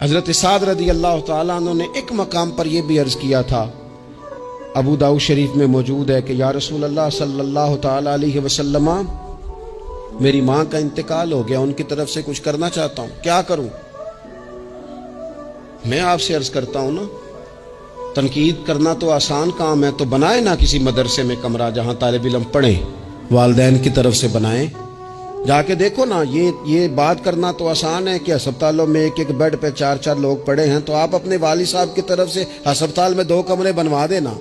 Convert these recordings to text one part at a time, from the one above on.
حضرت سعد رضی اللہ تعالیٰ عنہ نے ایک مقام پر یہ بھی عرض کیا تھا، ابو داؤد شریف میں موجود ہے کہ یا رسول اللہ صلی اللہ تعالیٰ علیہ وسلم، میری ماں کا انتقال ہو گیا، ان کی طرف سے کچھ کرنا چاہتا ہوں، کیا کروں؟ میں آپ سے عرض کرتا ہوں نا، تنقید کرنا تو آسان کام ہے، تو بنائے نا کسی مدرسے میں کمرہ جہاں طالب علم پڑھیں، والدین کی طرف سے بنائیں، جا کے دیکھو نا۔ یہ بات کرنا تو آسان ہے کہ ہسپتالوں میں ایک بیڈ پہ 4 لوگ پڑے ہیں، تو آپ اپنے والد صاحب کی طرف سے ہسپتال میں 2 کمرے بنوا دینا،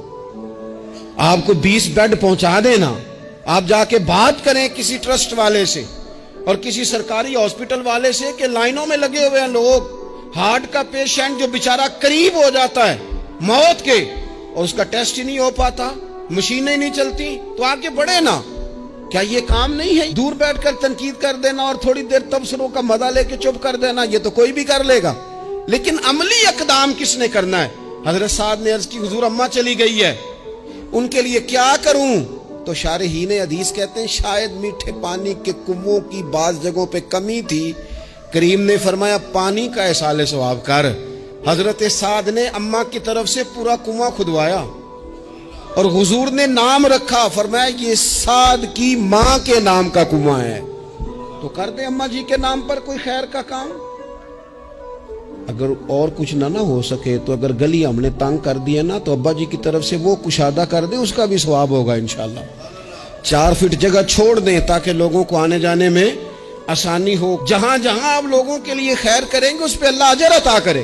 آپ کو 20 بیڈ پہنچا دینا۔ آپ جا کے بات کریں کسی ٹرسٹ والے سے اور کسی سرکاری ہاسپٹل والے سے کہ لائنوں میں لگے ہوئے ہیں لوگ، ہارٹ کا پیشنٹ جو بیچارہ قریب ہو جاتا ہے موت کے اور اس کا ٹیسٹ ہی نہیں ہو پاتا، مشینیں نہیں چلتی، تو آگے بڑھے نا۔ کیا یہ کام نہیں ہے؟ دور بیٹھ کر تنقید کر دینا اور تھوڑی دیر تبصروں کا مزہ لے کے چپ کر دینا، یہ تو کوئی بھی کر لے گا، لیکن عملی اقدام کس نے کرنا ہے؟ حضرت سعد نے عرض کی حضور اماں چلی گئی ہے، ان کے لیے کیا کروں؟ تو شارحین حدیث کہتے ہیں شاید میٹھے پانی کے کنووں کی بعض جگہوں پہ کمی تھی، کریم نے فرمایا پانی کا احصال ثواب کر۔ حضرت سعد نے اماں کی طرف سے پورا کنواں کھدوایا اور حضور نے نام رکھا، فرمایا یہ سعد کی ماں کے نام کا کنواں ہے، تو کر دیں اماں جی کے نام پر کوئی خیر کا کام۔ اگر اور کچھ نہ ہو سکے تو اگر گلی ہم نے تنگ کر دی ہے نا، تو ابا جی کی طرف سے وہ کشادہ کر دیں، اس کا بھی ثواب ہوگا انشاءاللہ۔ 4 فٹ جگہ چھوڑ دیں تاکہ لوگوں کو آنے جانے میں آسانی ہو۔ جہاں جہاں آپ لوگوں کے لیے خیر کریں گے اس پہ اللہ اجر عطا کرے۔